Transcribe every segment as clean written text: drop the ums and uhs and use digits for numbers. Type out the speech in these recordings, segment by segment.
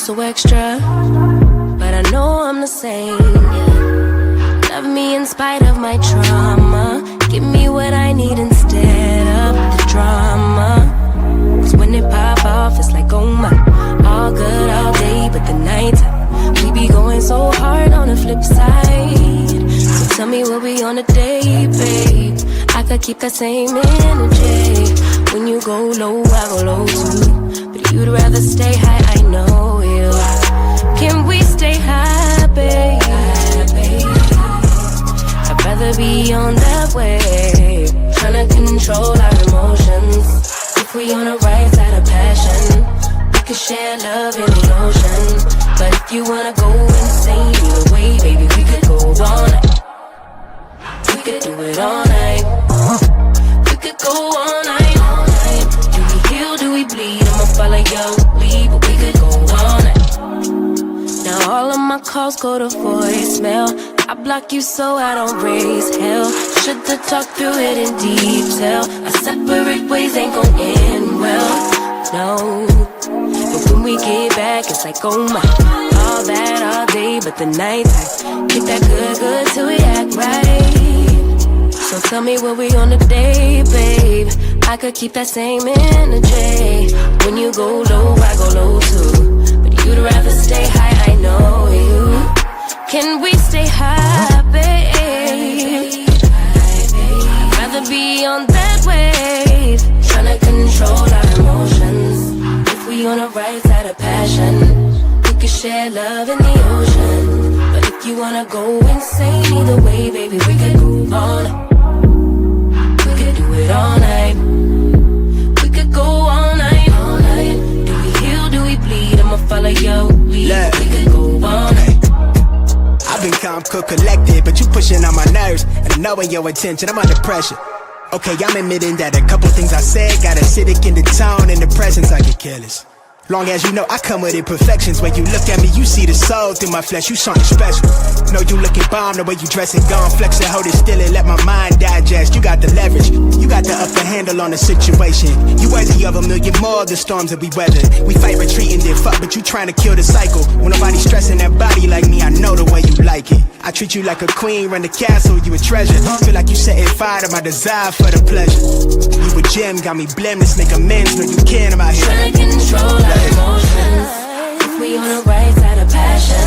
so extra, but I know I'm the same, yeah. Love me in spite of my trauma. Give me what I need instead of the drama. Cause when it pop off, it's like, oh my. All good all day, but the night we be going so hard on the flip side. So tell me what we on a day, babe. I could keep that same energy. When you go low, I go low too. But you'd rather stay high, I know you. Can we stay high, babe? I'd rather be on that wave, tryna control our emotions. If we on the right side of passion, we could share love in the ocean. But if you wanna go insane either way, baby, we could go all night. We could do it all night. We could go all night, all night. Do we heal, do we bleed? I'ma follow your lead, but we could go all night. Now all of my calls go to voicemail. I block you so I don't raise hell. Should've talked through it in detail. Our separate ways ain't gon' end well, no. But when we get back, it's like, oh my. All that all day, but the night I get that good till we act right. So tell me what we on today, babe. I could keep that same energy. When you go low, I go low too. But you'd rather stay high, I know you. Can we stay high, babe? I'd rather be on that wave, tryna control our emotions. If we on the right side of passion, we could share love in the ocean. But if you wanna go insane either way, baby, we could go all night. We could do it all night. We could go all night, all night. Do we heal, do we bleed? I'ma follow your lead. We could go all night. I've been calm, cool, collected, but you pushing on my nerves. And knowing your intention, I'm under pressure. Okay, I'm admitting that a couple things I said got acidic in the tone. In the presence, I get careless. Long as you know I come with imperfections. When you look at me, you see the soul through my flesh. You something special. Know you looking bomb, the way you dress it, gone flex it, hold it still and let my mind digest. You got the leverage, you got the upper handle on the situation. You worthy of a million more of the storms that we weather. We fight retreating, then fuck, but you trying to kill the cycle. When nobody's stressing that body like me, I know the way you like it. I treat you like a queen, run the castle, you a treasure. Feel like you setting fire to my desire for the pleasure. You a gem, got me blameless, make amends, know you can, I'm out here trying to control our emotions. If we on the right side of passion,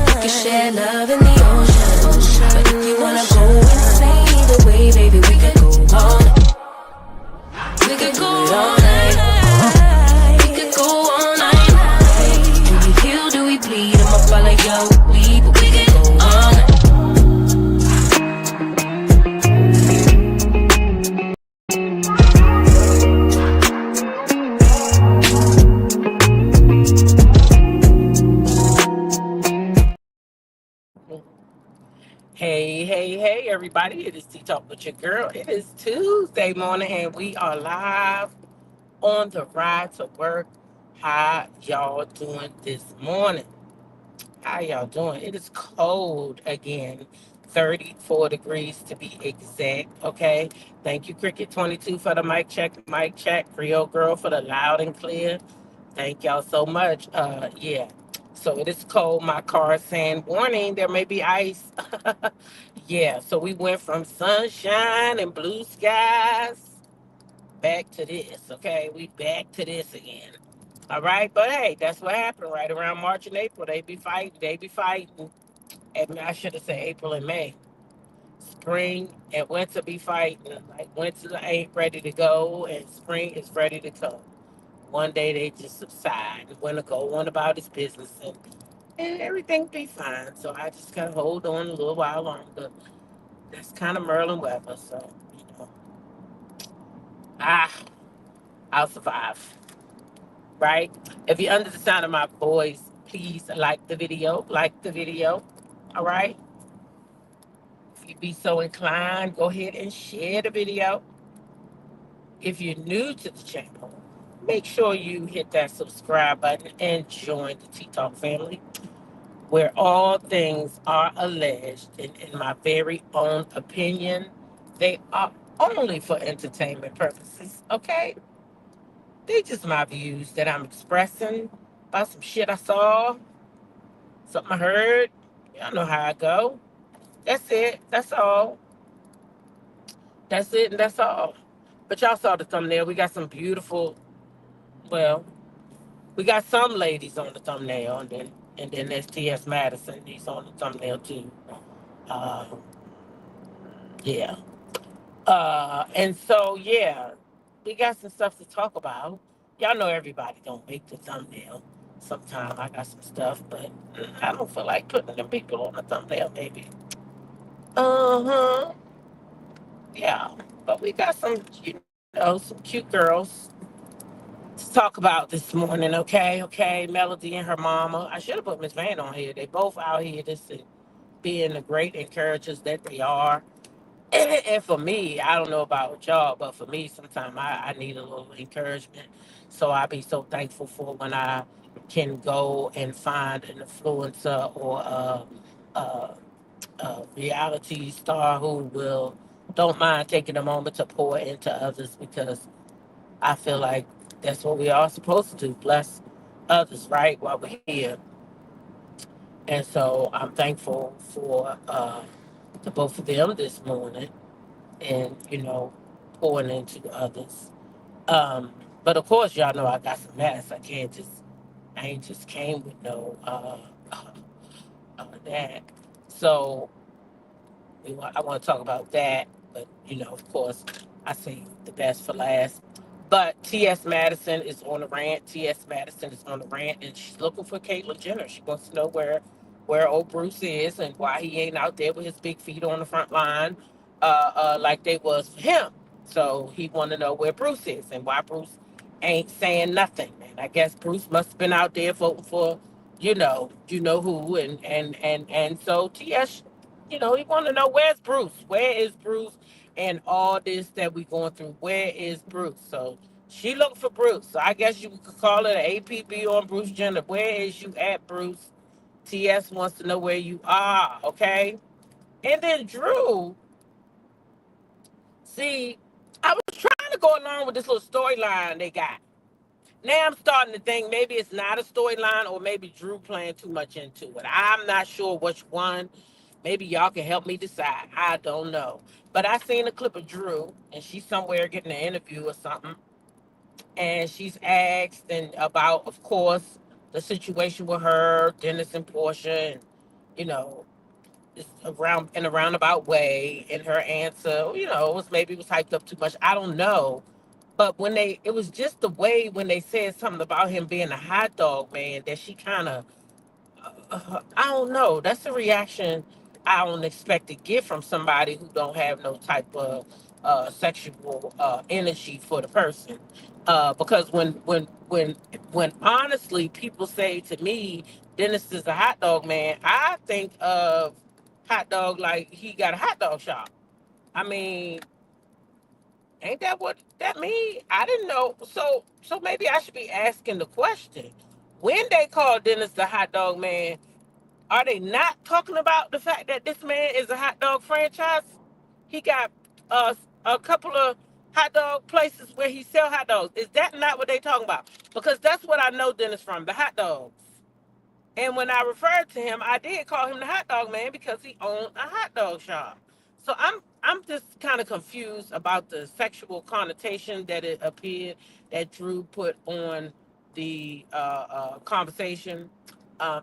we can share love in the ocean. But if you wanna go insane either way, baby, we could go all night. We could go all night. We could go all night. Do we heal, do we bleed? I'ma follow your lead, but we could go all night. Hey, everybody. It is Tea Talk with your girl. It is Tuesday morning, and we are live on the ride to work. How y'all doing this morning? How y'all doing? It is cold again. 34 degrees to be exact, okay? Thank you, Cricket22, for the mic check. Creole Girl for the loud and clear. Thank y'all so much. Yeah. So it is cold. My car is saying, warning, there may be ice. Yeah, so we went from sunshine and blue skies back to this, okay? We back to this again. All right, but hey, that's what happened right around March and April. They be fighting. And I should have said April and May. Spring and winter be fighting. Like winter ain't ready to go and spring is ready to come. One day they just subside. Winter go on about its business and everything be fine. So I just gotta hold on a little while longer. That's kind of Merlin weather, so you know. I'll survive. Right? If you're under the sound of my voice, please like the video. All right? If you be so inclined, go ahead and share the video. If you're new to the channel, make sure you hit that subscribe button and join the Tea Talk family, where all things are alleged, and in my very own opinion, they are only for entertainment purposes, okay? They just my views that I'm expressing, about some shit I saw, something I heard. Y'all know how I go. That's it. That's all. That's it, and that's all. But y'all saw the thumbnail. We got some beautiful. Well, we got some ladies on the thumbnail, and then there's TS Madison. He's on the thumbnail too. Uh, yeah. And so yeah, we got some stuff to talk about. Y'all know everybody don't make the thumbnail. Sometimes I got some stuff, but I don't feel like putting them people on the thumbnail. Maybe. Uh huh. Yeah. But we got some, some cute girls to talk about this morning. Okay. Okay. Melody and her mama. I should have put Miss Van on here. They both out here just being the great encouragers that they are. And for me, I don't know about y'all, but for me, sometimes I need a little encouragement. So I be so thankful for when I can go and find an influencer or a reality star who will don't mind taking a moment to pour into others, because I feel like that's what we are supposed to do, bless others, right, while we're here. And so I'm thankful for the both of them this morning, and pouring into others. Um, but of course, y'all know I got some mess. I ain't just came with no that. So I want to talk about that, but of course, I say the best for last. But TS Madison is on the rant. TS Madison is on the rant, and she's looking for Caitlyn Jenner. She wants to know where old Bruce is and why he ain't out there with his big feet on the front line, like they was for him. So he want to know where Bruce is and why Bruce ain't saying nothing. And I guess Bruce must have been out there voting for, who, and so TS, he want to know where's Bruce, where is Bruce, and all this that we going through. Where is Bruce? So she looked for Bruce. So I guess you could call it an APB on Bruce Jenner. Where is you at, Bruce? TS wants to know where you are, okay? And then Drew, see, I was trying to go along with this little storyline they got. Now I'm starting to think maybe it's not a storyline, or maybe Drew playing too much into it. I'm not sure which one. Maybe y'all can help me decide. I don't know. But I seen a clip of Drew, and she's somewhere getting an interview or something, and she's asked and about, of course, the situation with her, Dennis and Portia, and you know, it's around in a roundabout way. And her answer, was hyped up too much. I don't know. But it was just the way when they said something about him being a hot dog man, that she kind of, I don't know. That's a reaction I don't expect to get from somebody who don't have no type of sexual energy for the person. Because when honestly people say to me, Dennis is a hot dog man, I think of hot dog like he got a hot dog shop. I mean, ain't that what that mean? I didn't know. So maybe I should be asking the question. When they call Dennis the hot dog man, are they not talking about the fact that this man is a hot dog franchise? He got uh, a couple of hot dog places where he sell hot dogs. Is that not what they talking about? Because that's what I know Dennis from, the hot dogs. And when I referred to him, I did call him the hot dog man because he owned a hot dog shop. So I'm just kind of confused about the sexual connotation that it appeared that Drew put on the conversation.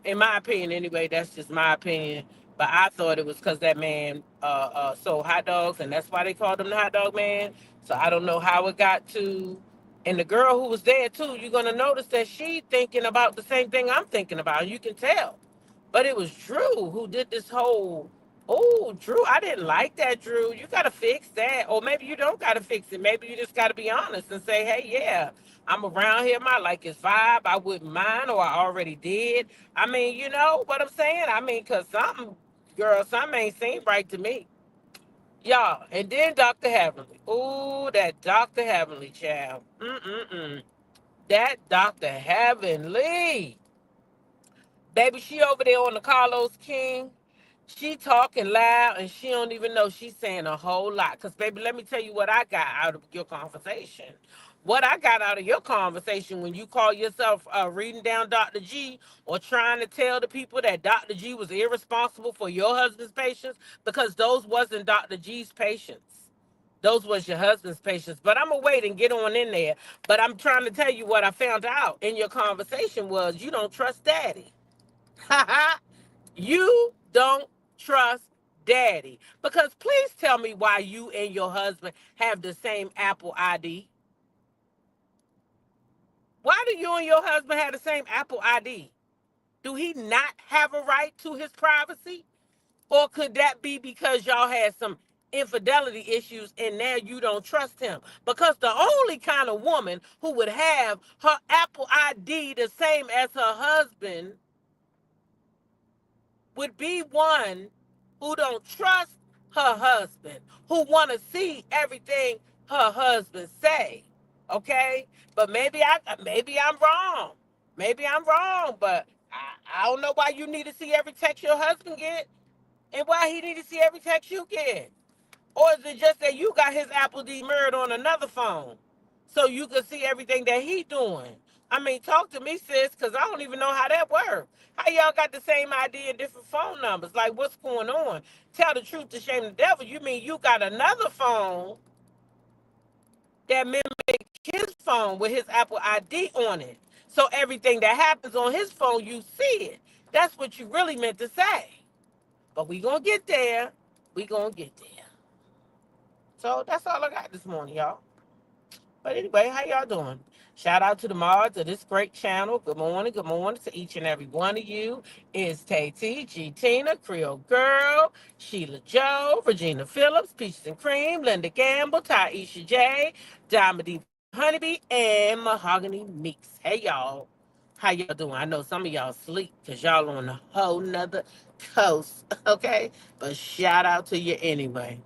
In my opinion, anyway, that's just my opinion. But I thought it was because that man sold hot dogs, and that's why they called him the hot dog man. So I don't know how it got to. And the girl who was there too, you're gonna notice that she thinking about the same thing I'm thinking about. You can tell. But it was Drew who did this whole, oh, Drew, I didn't like that, Drew. You gotta fix that. Or maybe you don't gotta fix it. Maybe you just gotta be honest and say, hey, yeah, I'm around here, I like his vibe. I wouldn't mind, or I already did. I mean, you know what I'm saying? I mean, cause something ain't seem right to me. Y'all, and then Dr. Heavenly. Ooh, that Dr. Heavenly child. Mm-mm-mm. That Dr. Heavenly. Baby, she over there on the Carlos King. She talking loud, and she don't even know she's saying a whole lot. Because, baby, let me tell you what I got out of your conversation. What I got out of your conversation when you call yourself reading down Dr. G or trying to tell the people that Dr. G was irresponsible for your husband's patients, because those wasn't Dr. G's patients. Those was your husband's patients. But I'm going to wait and get on in there. But I'm trying to tell you what I found out in your conversation was you don't trust daddy. You don't trust daddy. Because please tell me why you and your husband have the same Apple ID. Why do you and your husband have the same Apple ID? Do he not have a right to his privacy? Or could that be because y'all had some infidelity issues and now you don't trust him? Because the only kind of woman who would have her Apple ID the same as her husband would be one who don't trust her husband, who want to see everything her husband say. Okay? But maybe I'm wrong. Maybe I'm wrong, but I don't know why you need to see every text your husband get and why he need to see every text you get. Or is it just that you got his Apple D mirrored on another phone so you can see everything that he doing? I mean, talk to me, sis, because I don't even know how that works. How y'all got the same ID and different phone numbers? Like, what's going on? Tell the truth to shame the devil. You mean you got another phone that mimic his phone with his Apple ID on it. So everything that happens on his phone, you see it. That's what you really meant to say. But we gonna get there. We gonna get there. So that's all I got this morning, y'all. But anyway, how y'all doing? Shout out to the mods of this great channel. Good morning to each and every one of you. It's Tay T, G Tina, Creole Girl, Sheila Joe, Regina Phillips, Peaches and Cream, Linda Gamble, Taisha J, Diamond Honeybee, and Mahogany Meeks. Hey y'all. How y'all doing? I know some of y'all sleep because y'all on a whole nother coast. Okay? But shout out to you anyway.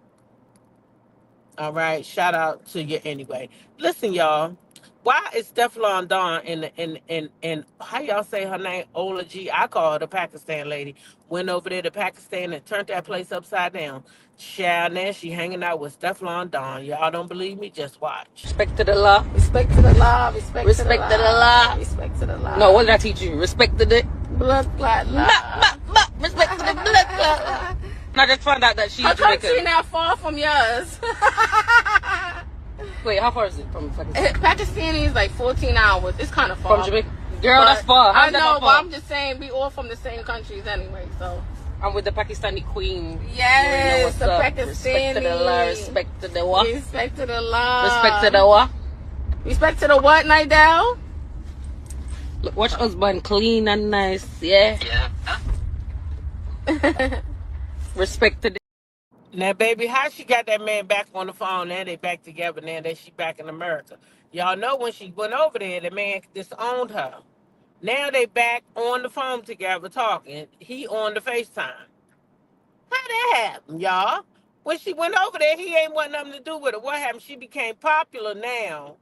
All right, shout out to you anyway. Listen, y'all. Why is Stefflon Don and how y'all say her name? Ola G. I call her the Pakistan lady. Went over there to Pakistan and turned that place upside down. Child, now she hanging out with Stefflon Don. Y'all don't believe me? Just watch. Respect to the law. Respect to the law. Respect to the law. law. Respect to the law. No, what did I teach you? Respect to the blood clot law. Respect to the blood clot. I just found out that she's Her Jamaican. country not far from yours. Wait, how far is it from Pakistan? Pakistani is like 14 hours. It's kind of far. From Jamaica? Girl, that's far. I know, but I'm just saying we all from the same countries anyway, so. I'm with the Pakistani queen. Yes, the Pakistani. Respect to the law. Respect to the what? Respect to the law. Respect to the what? Respect to the what, Nidell? Look, watch husband clean and nice, yeah? Yeah. Respect to the... Now, baby, how she got that man back on the phone? Now they back together. Now that she back in America. Y'all know when she went over there, the man disowned her. Now they back on the phone together talking. He on the FaceTime. How that happen, y'all? When she went over there, he ain't want nothing to do with it. What happened? She became popular now.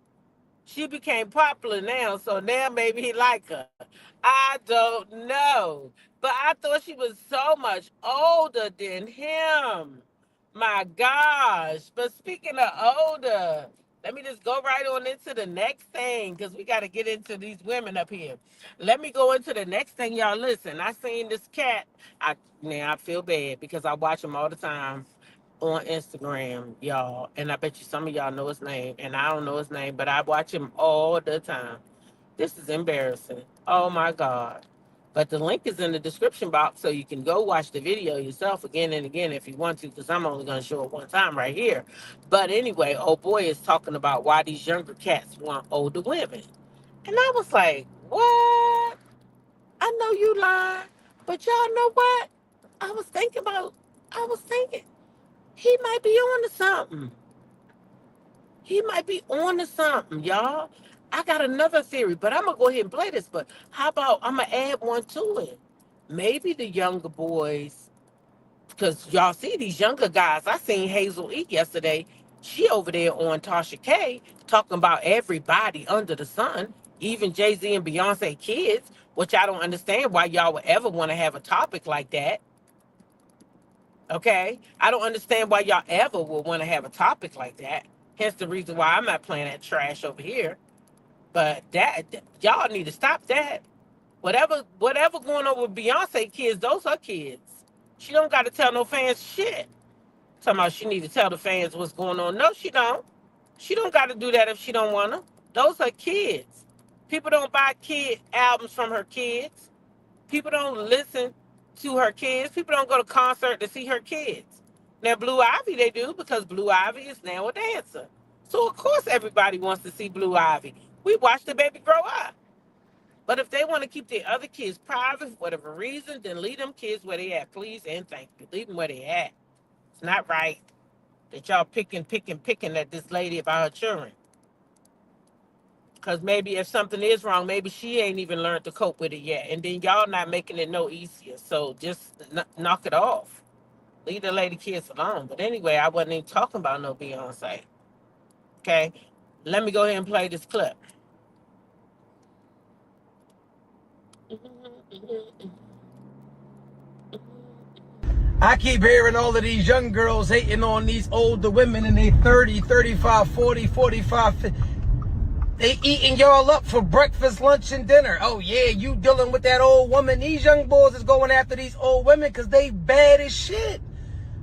So now maybe he like her. I don't know. But I thought she was so much older than him. My gosh. But speaking of older, let me just go right on into the next thing because we got to get into these women up here. Let me go into the next thing, y'all. Listen, I seen this cat. Now I feel bad because I watch him all the time on Instagram, y'all. And I bet you some of y'all know his name. And I don't know his name, but I watch him all the time. This is embarrassing. Oh my God. But the link is in the description box so you can go watch the video yourself again and again if you want to, because I'm only going to show it one time right here. But anyway, old boy is talking about why these younger cats want older women. And I was like, what? I know you lying, but y'all know what? I was thinking, he might be on to something. Y'all. I got another theory, but I'm going to go ahead and play this. But how about I'm going to add one to it? Maybe the younger boys, because y'all see these younger guys. I seen Hazel E yesterday. She over there on Tasha K talking about everybody under the sun, even Jay-Z and Beyonce kids, which I don't understand why y'all would ever want to have a topic like that. Okay? I don't understand why y'all ever would want to have a topic like that. Hence the reason why I'm not playing that trash over here. But that y'all need to stop that. Whatever going on with Beyonce kids, those her kids. She don't got to tell no fans shit. Talking about she need to tell the fans what's going on. No, she don't. She don't got to do that if she don't want to. Those are kids. People don't buy kid albums from her kids. People don't listen to her kids. People don't go to concert to see her kids. Now, Blue Ivy, they do because Blue Ivy is now a dancer. So, of course, everybody wants to see Blue Ivy. We watch the baby grow up. But if they want to keep their other kids private for whatever reason, then leave them kids where they at, please and thank you. Leave them where they at. It's not right that y'all picking at this lady about her children. Because maybe if something is wrong, maybe she ain't even learned to cope with it yet. And then y'all not making it no easier. So just knock it off. Leave the lady kids alone. But anyway, I wasn't even talking about no Beyonce. Okay? Let me go ahead and play this clip. I keep hearing all of these young girls hating on these older women and they 30, 35, 40, 45, 50. They eating y'all up for breakfast, lunch, and dinner. Oh, yeah, you dealing with that old woman. These young boys is going after these old women because they bad as shit.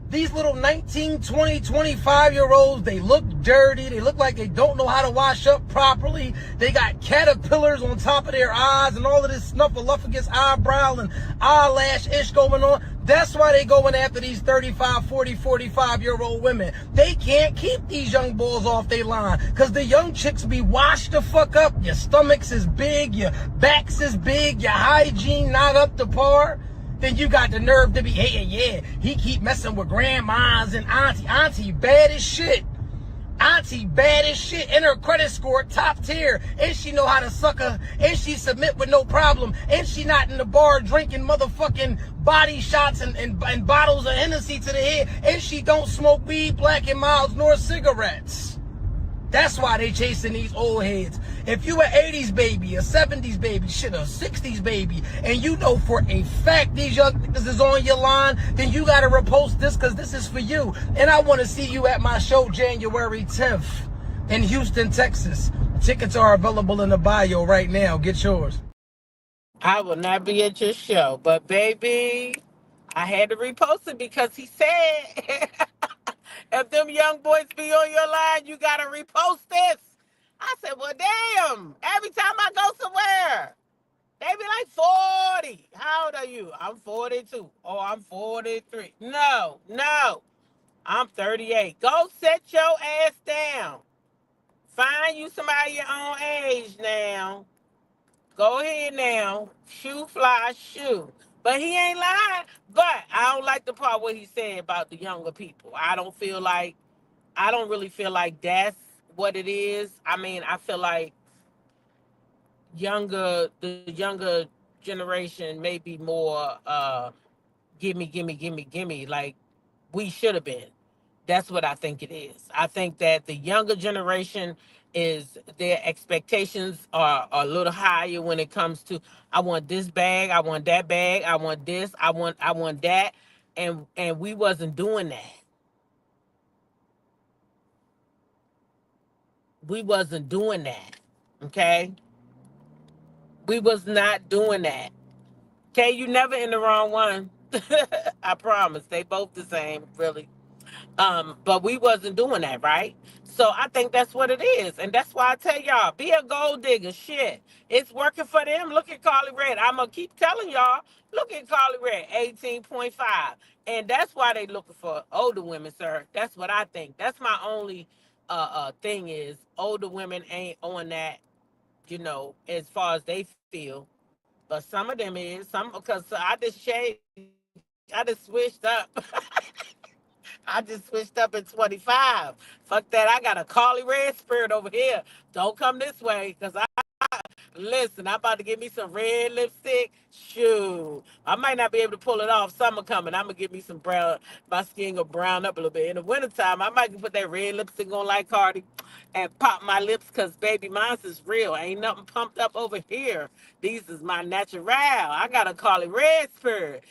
These little 19, 20, 25-year-olds, they look dirty. They look like they don't know how to wash up properly. They got caterpillars on top of their eyes and all of this snuffleupagus eyebrow and eyelash ish going on. That's why they going after these 35, 40, 45-year-old women. They can't keep these young boys off their line because the young chicks be washed the fuck up. Your stomachs is big, your backs is big, your hygiene not up to par. Then you got the nerve to be hating, yeah, he keep messing with grandmas and auntie. Auntie bad as shit. Auntie bad as shit. And her credit score top tier. And she know how to suck her. And she submit with no problem. And she not in the bar drinking motherfucking body shots and bottles of Hennessy to the head. And she don't smoke weed, Black and Milds, nor cigarettes. That's why they chasing these old heads. If you an 80s baby, a 70s baby, shit, a 60s baby, and you know for a fact these young niggas is on your line, then you gotta repost this because this is for you. And I want to see you at my show January 10th in Houston, Texas. Tickets are available in the bio right now. Get yours. I will not be at your show, but baby, I had to repost it because he said, if them young boys be on your line, you gotta repost this. I said, well, damn. Every time I go somewhere, they be like 40. How old are you? I'm 42. Oh, I'm 43. No. I'm 38. Go sit your ass down. Find you somebody your own age now. Go ahead now. Shoe fly, shoe. But he ain't lying. But I don't like the part where he said about the younger people. I don't really feel like that's what it is. I mean, I feel like the younger generation may be more gimme, like we should have been. That's what I think it is. I think that the younger generation is their expectations are a little higher when it comes to I want this bag, I want that bag, I want this, I want that. And we wasn't doing that. We wasn't doing that. Okay? We was not doing that. Okay, you never in the wrong one. I promise. They both the same, really. But we wasn't doing that, right? So I think that's what it is. And that's why I tell y'all, be a gold digger. Shit. It's working for them. Look at Carly Red. I'm going to keep telling y'all, look at Carly Red, 18.5. And that's why they looking for older women, sir. That's what I think. That's my only thing is older women ain't on that, as far as they feel. But some of them is. Because I just shaved. I just switched up. I just switched up in 25. Fuck that. I got a Carly Red spirit over here. Don't come this way, because listen, I'm about to get me some red lipstick. Shoot. I might not be able to pull it off. Summer coming. I'm going to get me some brown. My skin will brown up a little bit. In the wintertime, I might put that red lipstick on like Cardi and pop my lips because, baby, mine's is real. Ain't nothing pumped up over here. These is my natural. I got a Carly Red spirit.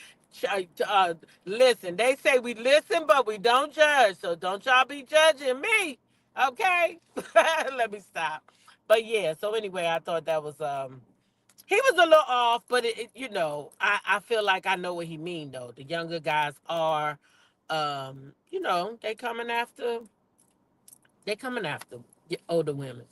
Listen, they say we listen, but we don't judge. So don't y'all be judging me. Okay, let me stop. But yeah, so anyway, I thought that was he was a little off, but I feel like I know what he mean though. The younger guys are, they coming after older women.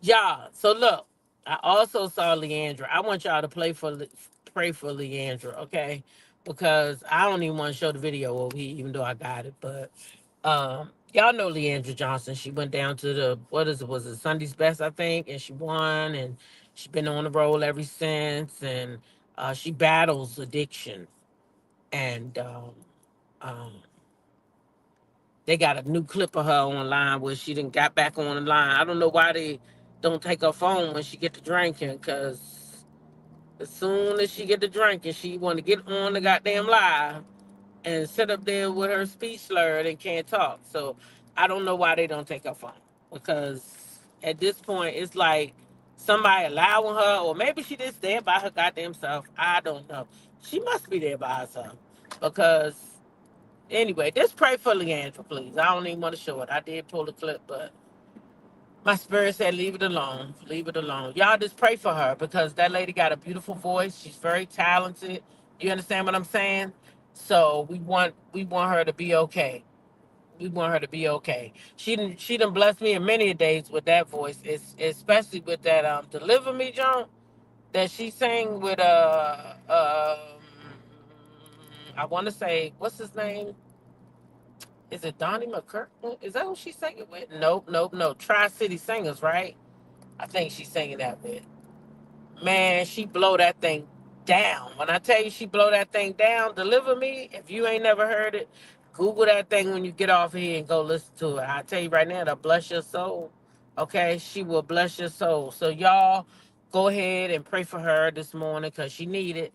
Yeah. So look, I also saw Leandra. I want y'all to pray for Leandra, okay? Because I don't even want to show the video over here, even though I got it. But y'all know Leandra Johnson. She went down to the what is it? Was it Sunday's Best, I think, and she won, and she's been on the roll ever since. And she battles addiction, and um, they got a new clip of her online where she didn't got back on the line. I don't know why they don't take her phone when she get to drinking, because as soon as she get to drinking, she want to get on the goddamn live and sit up there with her speech slurred and can't talk. So I don't know why they don't take her phone, because at this point it's like somebody allowing her, or maybe she just there by her goddamn self. I don't know. She must be there by herself, because anyway, just pray for Leandra, please. I don't even want to show it. I did pull the clip, but my spirit said, leave it alone. Leave it alone. Y'all just pray for her, because that lady got a beautiful voice. She's very talented. You understand what I'm saying? So we want her to be okay. We want her to be okay. She done blessed me in many days with that voice, especially with that Deliver Me Joan that she sang with I want to say, what's his name? Is it Donnie McKirkland? Is that who she's singing with? Nope, nope, no. Tri-City Singers, right? I think she's singing that with. Man, she blow that thing down. When I tell you she blow that thing down, Deliver Me, if you ain't never heard it, Google that thing when you get off here and go listen to it. I tell you right now, that'll bless your soul. Okay? She will bless your soul. So y'all go ahead and pray for her this morning, because she need it.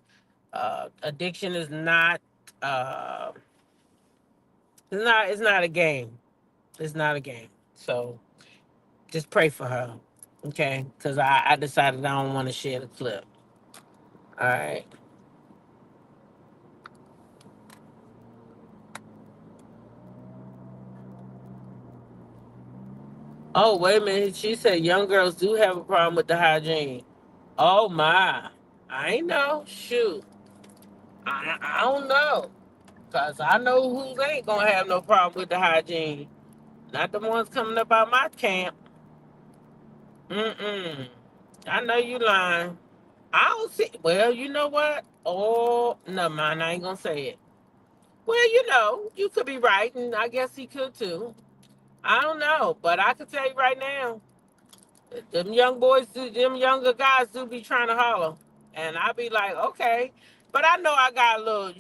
Addiction is not uh it's not a game. It's not a game. So just pray for her. Okay? Because I decided I don't want to share the clip. All right. Oh, wait a minute. She said young girls do have a problem with the hygiene. Oh, my. I ain't know. Shoot. I don't know. Because I know who ain't going to have no problem with the hygiene. Not the ones coming up out my camp. Mm-mm. I know you lying. I don't see. Well, you know what? Oh, no, man. I ain't going to say it. Well, you could be right, and I guess he could too. I don't know. But I can tell you right now. Them young boys, them younger guys do be trying to holler. And I be like, okay. But I know I got a little,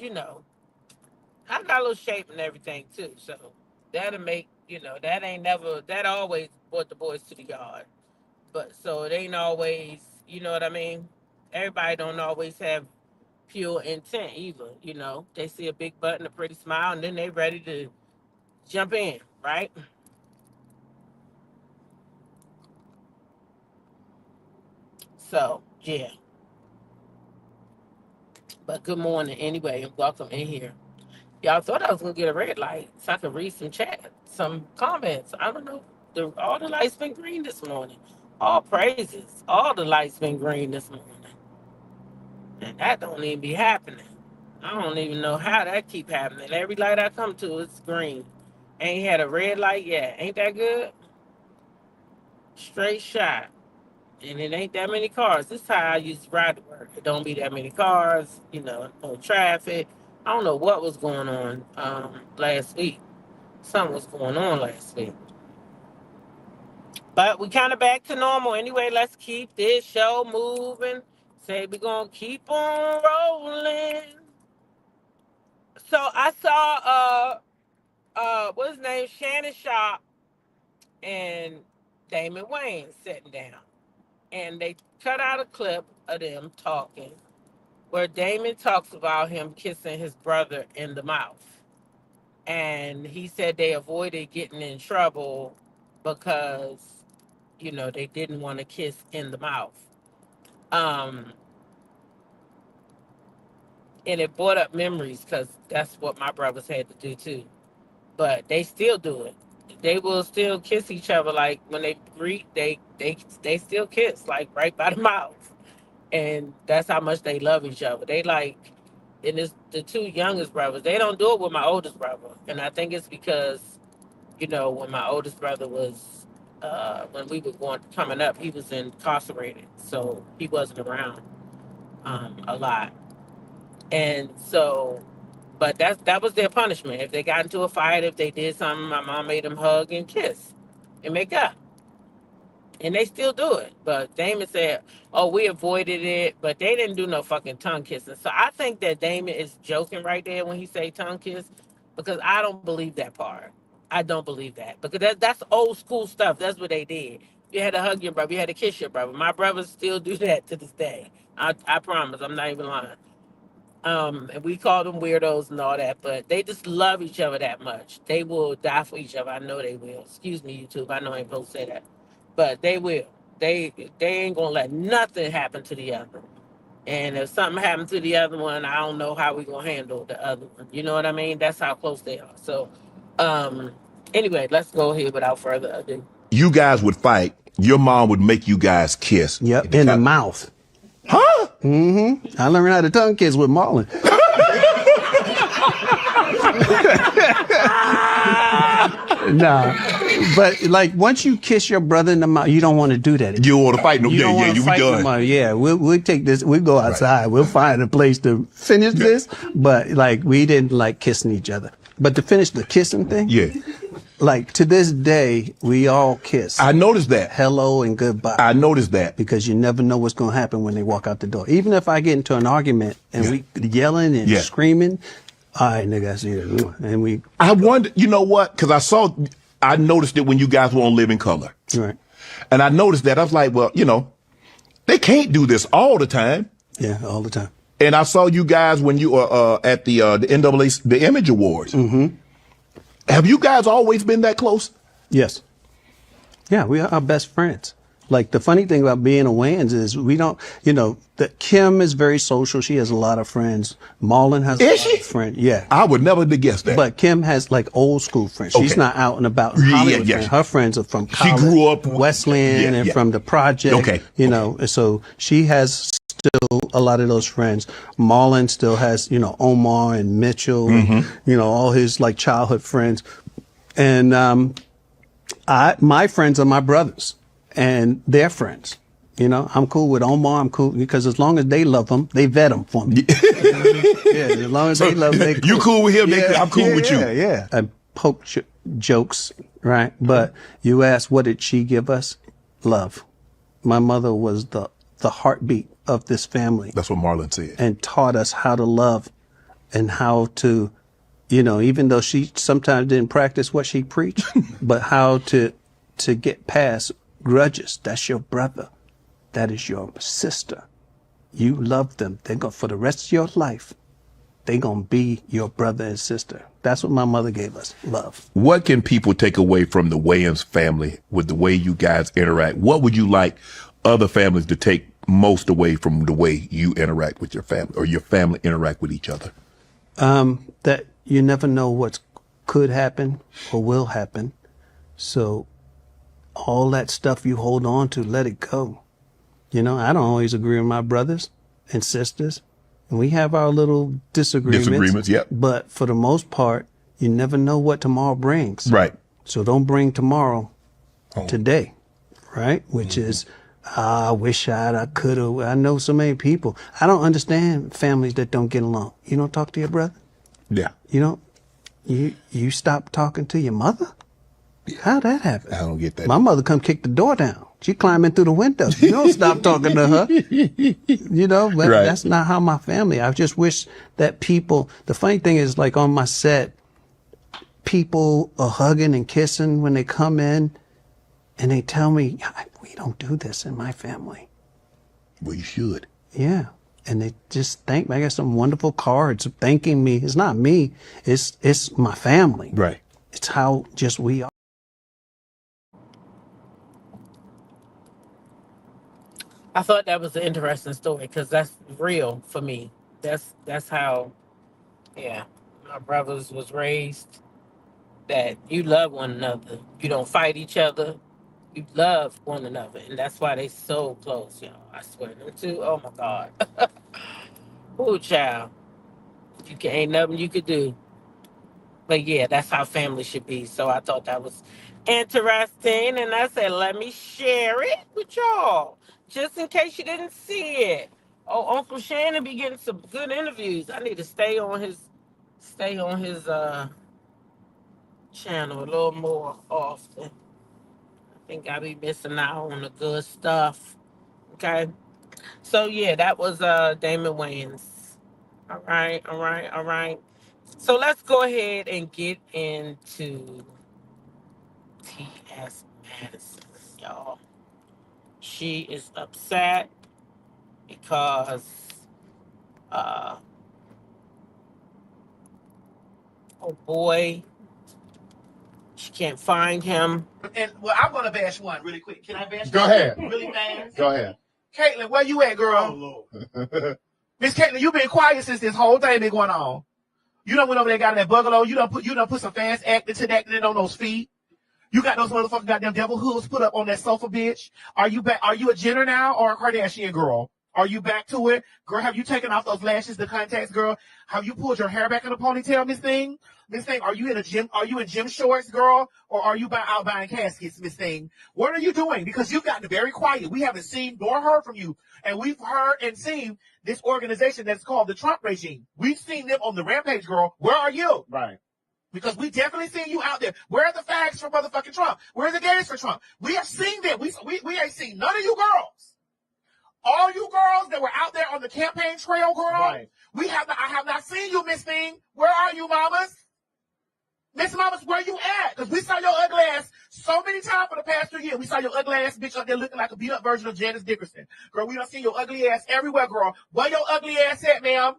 I got a little shape and everything too. So that'll make, that always brought the boys to the yard. But so it ain't always, you know what I mean? Everybody don't always have pure intent either. They see a big butt and a pretty smile, and then they ready to jump in, right? So, yeah. But good morning anyway, and welcome in here. Y'all thought I was gonna get a red light so I could read some chat, some comments. I don't know. All the lights been green this morning. All praises. All the lights been green this morning. And that don't even be happening. I don't even know how that keep happening. Every light I come to, it's green. Ain't had a red light yet. Ain't that good? Straight shot. And it ain't that many cars. This is how I used to ride to work. It don't be that many cars, no traffic. I don't know what was going on last week. Something was going on last week. But we kind of back to normal. Anyway, let's keep this show moving. Say we're going to keep on rolling. So I saw, what's his name? Shannon Sharp and Damon Wayans sitting down. And they cut out a clip of them talking where Damon talks about him kissing his brother in the mouth. And he said they avoided getting in trouble because, they didn't want to kiss in the mouth. And it brought up memories, because that's what my brothers had to do too. But they still do it. they will still kiss each other. Like when they greet, they still kiss like right by the mouth, and that's how much they love each other. They like, and it's the two youngest brothers. They don't do it with my oldest brother, and I think it's because when my oldest brother was when we were coming up, he was incarcerated, so he wasn't around a lot, and so. But that was their punishment. If they got into a fight, if they did something, my mom made them hug and kiss and make up. And they still do it. But Damon said, oh, we avoided it, but they didn't do no fucking tongue kissing. So I think that Damon is joking right there when he say tongue kiss, because I don't believe that part. I don't believe that. Because that's old school stuff. That's what they did. You had to hug your brother. You had to kiss your brother. My brothers still do that to this day. I promise. I'm not even lying. And we call them weirdos and all that, but they just love each other that much. They will die for each other. I know they will. Excuse me, YouTube. I know I ain't supposed to say that, but they will. They ain't gonna let nothing happen to the other. And if something happened to the other one, I don't know how we gonna handle the other one. You know what I mean? That's how close they are. So, anyway, let's go ahead without further ado. You guys would fight. Your mom would make you guys kiss. Yep, in the mouth. Huh? Mm-hmm. I learned how to tongue kiss with Marlon. Nah, but like once you kiss your brother in the mouth, you don't want to do that. You want to fight no? You Yeah, you be done. Yeah, we'll take this. We'll go outside. Right. We'll find a place to finish this. But like we didn't like kissing each other. But to finish the kissing thing, yeah. Like to this day, we all kiss. I noticed that. Hello and goodbye. I noticed that. Because you never know what's going to happen when they walk out the door. Even if I get into an argument and we yelling and screaming, all right, nigga, I see it. And we. I wonder, you know what? Because I noticed it when you guys were on Living Color. Right. And I noticed that. I was like, well, they can't do this all the time. Yeah, all the time. And I saw you guys when you were at the NAA, the Image Awards. Mm-hmm. Have you guys always been that close? Yes. Yeah, we are our best friends. Like the funny thing about being a Wayans is we don't, that Kim is very social. She has a lot of friends. Marlon has a lot of friends. Yeah. I would never have guessed that. But Kim has like old school friends. She's not out and about in Hollywood. Yeah. Her friends are from college, she grew up Westland and from the project. Okay. So she has still a lot of those friends. Marlon still has, Omar and Mitchell, and, all his like childhood friends. And my friends are my brothers and their friends. I'm cool with Omar. I'm cool because as long as they love him, they vet him for me. As long as they love him, they cool. You cool with him, I'm cool with you. Yeah. I poke jokes, right? But you ask, what did she give us? Love. My mother was the heartbeat of this family. That's what Marlon said. And taught us how to love and how to, even though she sometimes didn't practice what she preached, but how to get past grudges. That's your brother. That is your sister. You love them. They're going for the rest of your life. They're going to be your brother and sister. That's what my mother gave us, love. What can people take away from the Wayans family with the way you guys interact? What would you like other families to take most away from the way you interact with your family or your family interact with each other? That you never know what could happen or will happen. So all that stuff you hold on to, let it go. I don't always agree with my brothers and sisters. And we have our little disagreements. Yep. But for the most part, you never know what tomorrow brings. Right. So don't bring tomorrow today, right? Which is, I wish I could have. I know so many people. I don't understand families that don't get along. You don't talk to your brother? Yeah. You stop talking to your mother? How'd that happen? I don't get that. My mother come kick the door down. She climbing through the window. You don't stop talking to her. But that's not how my family. I just wish that people, the funny thing is like on my set, people are hugging and kissing when they come in and they tell me, we don't do this in my family. Well, you should. Yeah. And they just thank me. I got some wonderful cards thanking me. It's not me. It's my family. Right. It's how just we are. I thought that was an interesting story because that's real for me. That's how, my brothers was raised that you love one another. You don't fight each other. You love one another, and that's why they so close, y'all. I swear, them two. Oh my God, oh child, ain't nothing you could do. But yeah, that's how family should be. So I thought that was interesting, and I said, let me share it with y'all, just in case you didn't see it. Oh, Uncle Shannon be getting some good interviews. I need to stay on his channel a little more often. I think I be missing out on the good stuff. Okay. So yeah, that was Damon Wayans. All right, all right, all right. So let's go ahead and get into TS Madison, y'all. She is upset because oh boy, she can't find him. And well, I'm gonna bash one really quick. Can I bash? Go ahead. Really fast. Go ahead. Caitlyn, where you at, girl? Oh, Lord. Miss Caitlyn, you been quiet since this whole thing been going on. You done went over there, got in that bungalow. You done put some fast acting to that on those feet. You got those motherfucking goddamn devil hooves put up on that sofa, bitch. Are you back? Are you a Jenner now or a Kardashian girl? Are you back to it? Girl, have you taken off those lashes, the contacts, girl? Have you pulled your hair back in a ponytail, Miss Thing? Miss Thing, are you in a gym? Are you in gym shorts, girl? Or are you out buying caskets, Miss Thing? What are you doing? Because you've gotten very quiet. We haven't seen nor heard from you. And we've heard and seen this organization that's called the Trump regime. We've seen them on the rampage, girl. Where are you? Right. Because we definitely seen you out there. Where are the fags for motherfucking Trump? Where are the gays for Trump? We have seen them. We ain't seen none of you girls. All you girls that were out there on the campaign trail, girl. Right. I have not seen you, Miss Thing. Where are you, mamas? Miss Mamas, where you at? Because we saw your ugly ass so many times for the past 3 years. We saw your ugly ass bitch up there looking like a beat up version of Janice Dickerson. Girl, we done seen your ugly ass everywhere, girl. Where your ugly ass at, ma'am?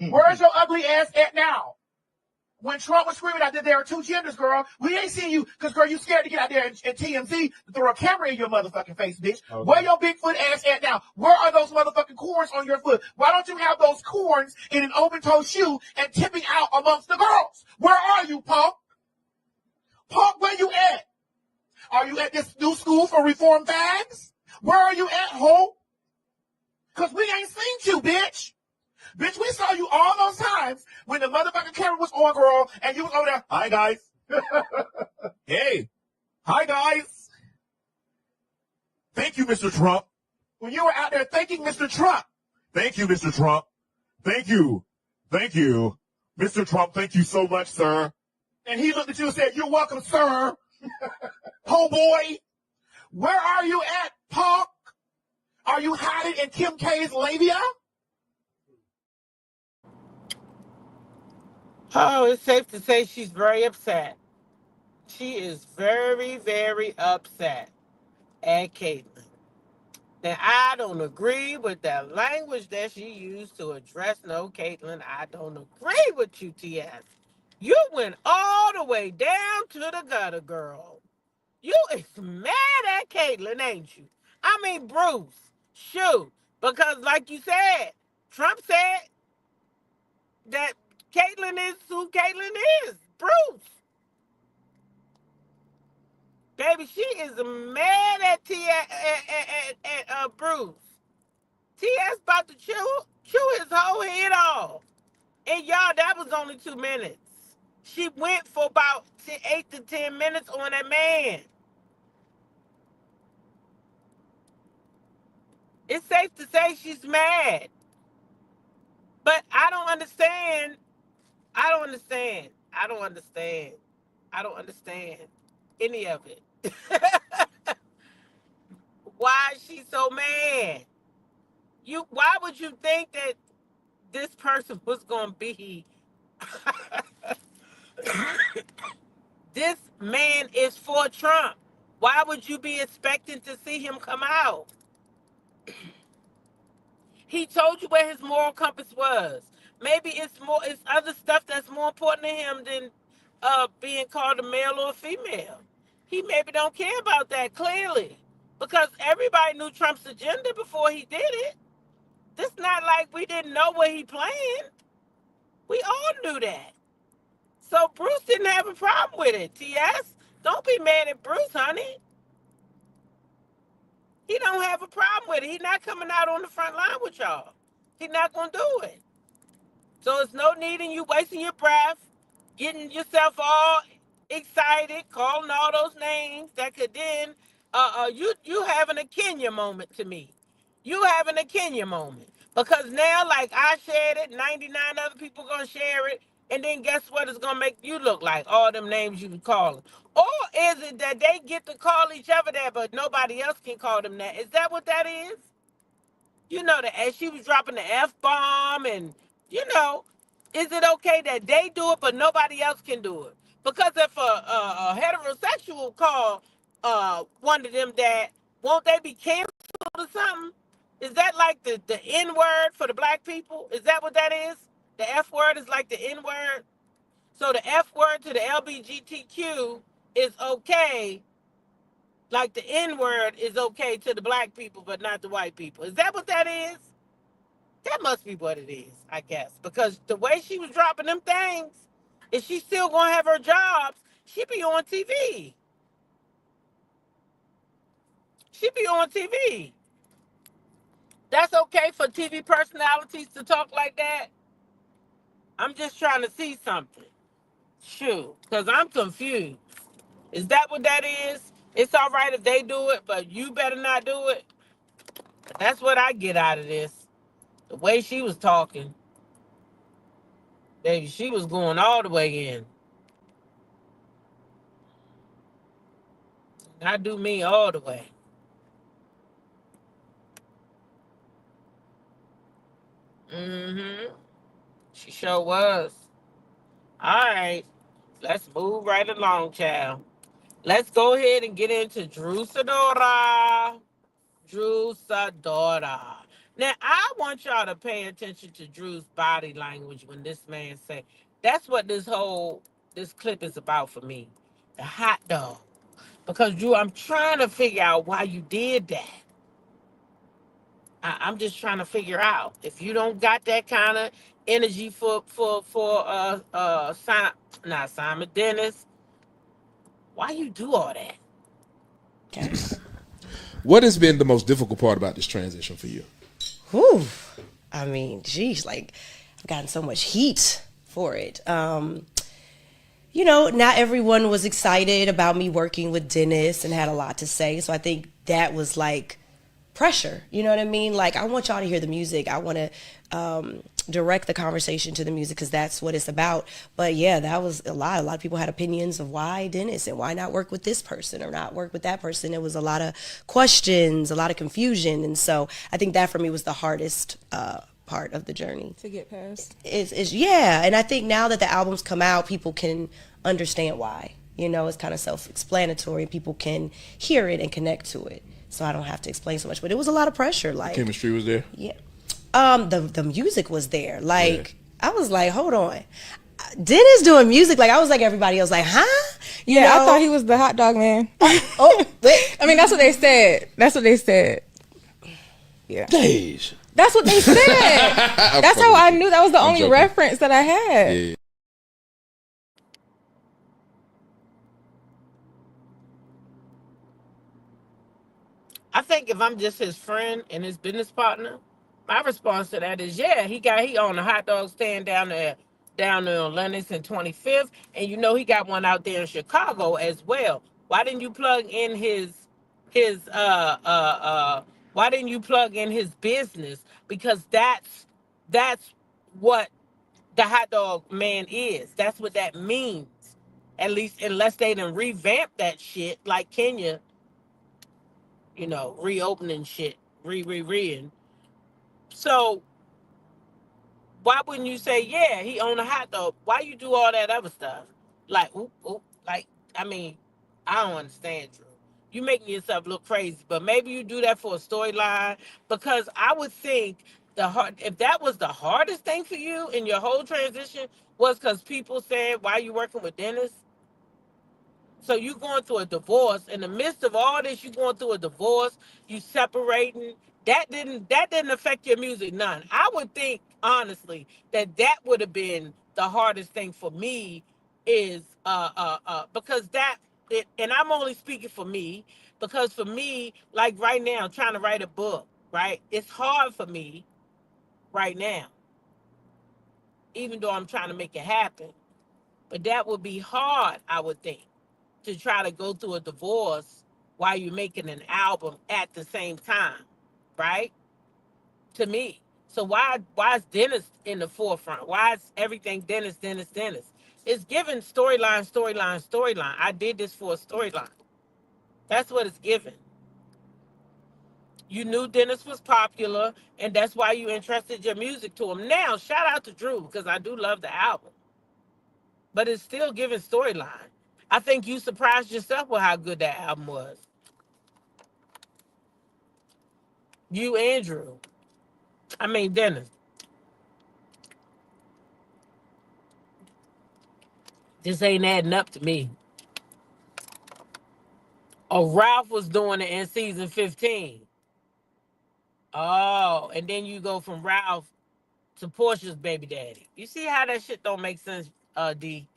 Where's your ugly ass at now? When Trump was screaming out that there are two genders, girl, we ain't seen you because, girl, you scared to get out there and TMZ to throw a camera in your motherfucking face, bitch. Okay. Where your Bigfoot ass at now? Where are those motherfucking corns on your foot? Why don't you have those corns in an open-toe shoe and tipping out amongst the girls? Where are you, punk? Punk, where you at? Are you at this new school for reform fags? Where are you at, ho? Because we ain't seen you, bitch. Bitch, we saw you all those times when the motherfucking camera was on, girl, and you was over there. Hi, guys. Hey. Hi, guys. Thank you, Mr. Trump. When you were out there thanking Mr. Trump. Thank you, Mr. Trump. Thank you. Thank you. Mr. Trump, thank you so much, sir. And he looked at you and said, you're welcome, sir. Homeboy. Where are you at, punk? Are you hiding in Kim K's labia? Oh, it's safe to say she's very upset. She is very, very upset at Caitlyn. Now, I don't agree with that language that she used to address no Caitlyn. I don't agree with you, TS. You went all the way down to the gutter, girl. You is mad at Caitlyn, ain't you? I mean, Bruce. Shoot. Because like you said, Trump said that Caitlyn is who Caitlyn is. Bruce. Baby, she is mad at Bruce. TS about to chew his whole head off. And y'all, that was only 2 minutes. She went for about 8 to 10 minutes on that man. It's safe to say she's mad. But I don't understand. I don't understand any of it. Why is she so mad? Why would you think that this person was gonna be this man is for Trump? Why would you be expecting to see him come out? He told you where his moral compass was. Maybe it's other stuff that's more important to him than being called a male or a female. He maybe don't care about that clearly, because everybody knew Trump's agenda before he did it. This not like we didn't know what he planned. We all knew that. So Bruce didn't have a problem with it. TS, don't be mad at Bruce, honey. He don't have a problem with it. He's not coming out on the front line with y'all. He's not gonna do it. So it's no need in you wasting your breath, getting yourself all excited, calling all those names that could then you having a Kenya moment to me. You having a Kenya moment. Because now, like, I shared it, 99 other people gonna share it, and then guess what it's gonna make you look like? All them names you calling. Or is it that they get to call each other that, but nobody else can call them that? Is that what that is? You know, as she was dropping the F-bomb and, you know, is it okay that they do it but nobody else can do it? Because if a heterosexual call one of them that, won't they be canceled or something? Is that like the N-word for the black people? Is that what that is? The F-word is like the N-word? So the F-word to the LGBTQ is okay, like the N-word is okay to the black people, but not the white people. Is that what that is? That must be what it is, I guess. Because the way she was dropping them things, if she's still going to have her jobs, she be on TV. She be on TV. That's okay for TV personalities to talk like that? I'm just trying to see something. Shoot, because I'm confused. Is that what that is? It's all right if they do it, but you better not do it? That's what I get out of this. The way she was talking, baby, she was going all the way in. I do me all the way. Mm-hmm. She sure was. All right. Let's move right along, child. Let's go ahead and get into Drew Sidora. Drew Sidora. Now, I want y'all to pay attention to Drew's body language when this man say, that's what this clip is about for me. The hot dog. Because, Drew, I'm trying to figure out why you did that. I'm just trying to figure out if you don't got that kind of energy for Simon Dennis, why you do all that? Okay. What has been the most difficult part about this transition for you? Whew. I mean, geez, like I've gotten so much heat for it. You know, not everyone was excited about me working with Dennis and had a lot to say. So I think that was like pressure. You know what I mean? Like, I want y'all to hear the music. I want to direct the conversation to the music because that's what it's about. But yeah, that was a lot. A lot of people had opinions of why Dennis and why not work with this person or not work with that person. There was a lot of questions, a lot of confusion. And so I think that for me was the hardest part of the journey. To get past. Yeah. And I think now that the album's come out, people can understand why. You know, it's kind of self-explanatory. People can hear it and connect to it. So I don't have to explain so much. But it was a lot of pressure. Like, the chemistry was there? Yeah. The music was there. Like, yeah. I was like, hold on. Dennis doing music, like I was like everybody else, like, huh? You know? I thought he was the hot dog man. I mean, that's what they said. Yeah. Days. That's what they said. That's how I knew. That was the only reference that I had. Yeah. I think if I'm just his friend and his business partner, my response to that is, yeah, he owned a hot dog stand down there on Lennox and 25th, and you know he got one out there in Chicago as well. Why didn't you plug in his why didn't you plug in his business? Because that's what the hot dog man is. That's what that means. At least unless they done revamp that shit like Kenya, you know, reopening shit, re-ing. So why wouldn't you say, yeah, he owned a hot dog? Why you do all that other stuff? Like, like, I mean, I don't understand, Drew. You making yourself look crazy, but maybe you do that for a storyline, because I would think if that was the hardest thing for you in your whole transition was because people said, why you working with Dennis? So you going through a divorce. In the midst of all this, you going through a divorce, you separating. That didn't affect your music none. I would think, honestly, that would have been the hardest thing for me is because and I'm only speaking for me, because for me, like right now, I'm trying to write a book, right? It's hard for me right now, even though I'm trying to make it happen. But that would be hard, I would think, to try to go through a divorce while you're making an album at the same time, right? To me. So why is Dennis in the forefront? Why is everything Dennis? It's given storyline. I did this for a storyline. That's what it's given. You knew Dennis was popular, and that's why you entrusted your music to him. Now, shout out to Drew, because I do love the album. But it's still giving storyline. I think you surprised yourself with how good that album was. You and Drew. I mean, Dennis. This ain't adding up to me. Oh, Ralph was doing it in season 15. Oh, and then you go from Ralph to Portia's baby daddy. You see how that shit don't make sense, D?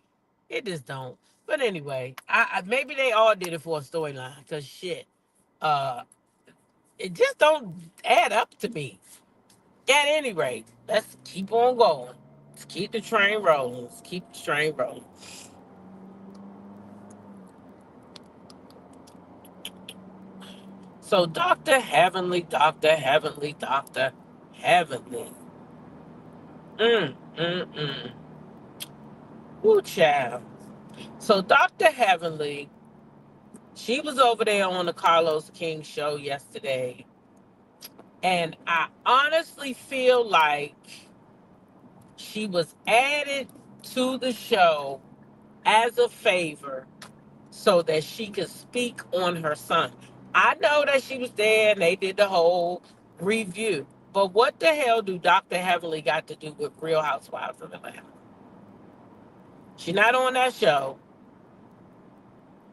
It just don't. But anyway, I maybe they all did it for a storyline, because shit, it just don't add up to me. At any rate, let's keep on going. Let's keep the train rolling. Let's keep the train rolling. So Dr. Heavenly. Woo, child. So Dr. Heavenly, she was over there on the Carlos King show yesterday. And I honestly feel like she was added to the show as a favor so that she could speak on her son. I know that she was there and they did the whole review. But what the hell do Dr. Heavenly got to do with Real Housewives of Atlanta? She's not on that show.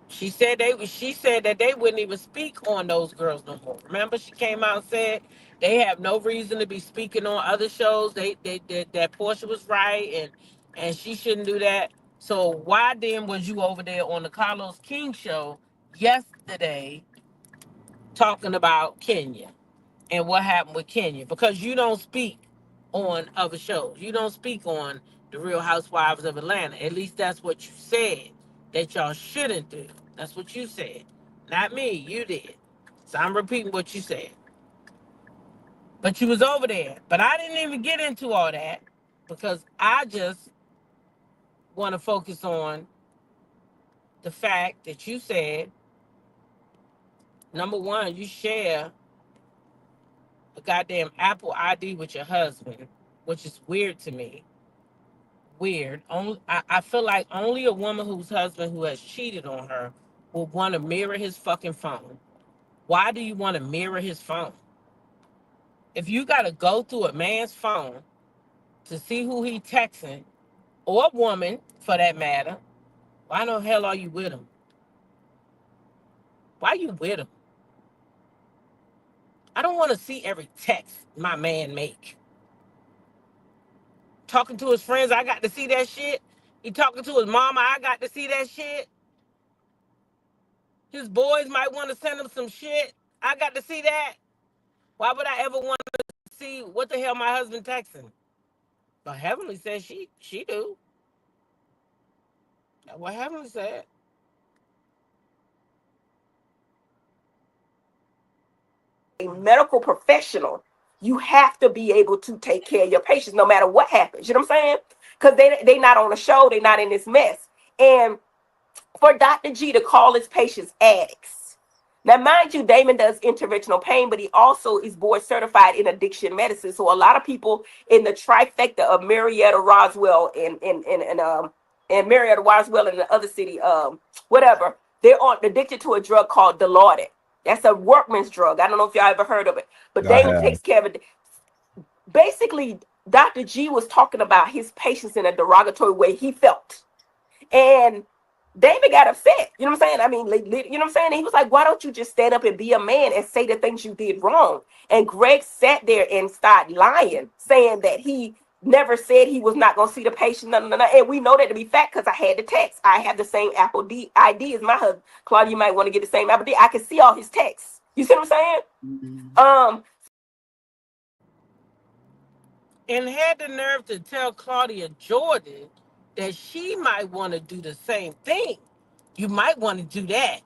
She said that they wouldn't even speak on those girls no more. Remember, she came out and said they have no reason to be speaking on other shows. They that Portia was right and she shouldn't do that. So why then was you over there on the Carlos King show yesterday talking about Kenya and what happened with Kenya? Because you don't speak on other shows. You don't speak on the Real Housewives of Atlanta. At least that's what you said that y'all shouldn't do. That's what you said. Not me. You did. So I'm repeating what you said. But you was over there. But I didn't even get into all that because I just want to focus on the fact that you said, number one, you share a goddamn Apple ID with your husband, which is weird to me. Weird. I feel like only a woman whose husband who has cheated on her will want to mirror his fucking phone. Why do you want to mirror his phone? If you got to go through a man's phone to see who he texting, or a woman for that matter, why the hell are you with him? Why you with him? I don't want to see every text my man make. Talking to his friends, I got to see that shit. He talking to his mama, I got to see that shit. His boys might want to send him some shit. I got to see that. Why would I ever want to see what the hell my husband texting? But Heavenly said she do. That's what Heavenly said. A medical professional, you have to be able to take care of your patients no matter what happens. You know what I'm saying? Because they not on the show. They not in this mess. And for Dr. G to call his patients addicts. Now, mind you, Damon does interventional pain, but he also is board certified in addiction medicine. So a lot of people in the trifecta of Marietta, Roswell, and Marietta, Roswell, and the other city, whatever, they're addicted to a drug called DELULU. That's a workman's drug. I don't know if y'all ever heard of it, but Damon takes care of it. Basically, Dr. G was talking about his patients in a derogatory way he felt. And David got upset. You know what I'm saying? I mean, you know what I'm saying? He was like, why don't you just stand up and be a man and say the things you did wrong? And Greg sat there and started lying, saying that he never said he was not going to see the patient. No, no, no, no. And we know that to be fact because I had the text. I have the same Apple ID as my husband. Claudia, you might want to get the same Apple ID. I can see all his texts. You see what I'm saying? Mm-hmm. And had the nerve to tell Claudia Jordan that she might want to do the same thing. You might want to do that.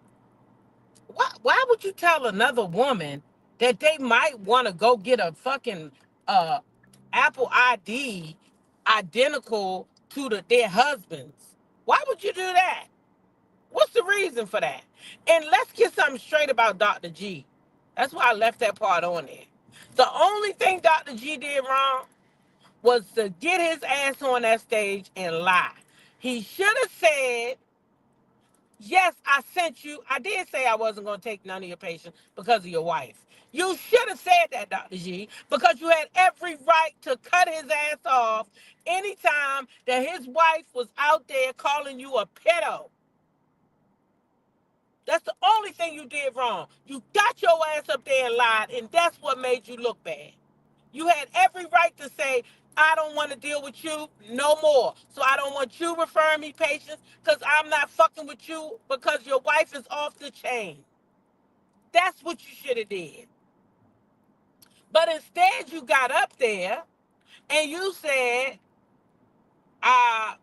Why would you tell another woman that they might want to go get a fucking Apple ID identical to their husband's? Why would you do that? What's the reason for that? And let's get something straight about Dr. G. That's why I left that part on there. The only thing Dr. G did wrong was to get his ass on that stage and lie. He should have said, yes, I sent you. I did say I wasn't going to take none of your patients because of your wife. You should have said that, Dr. G, because you had every right to cut his ass off anytime that his wife was out there calling you a pedo. That's the only thing you did wrong. You got your ass up there and lied, and that's what made you look bad. You had every right to say, I don't want to deal with you no more. So I don't want you referring me patients because I'm not fucking with you because your wife is off the chain. That's what you should have did. But instead you got up there and you said,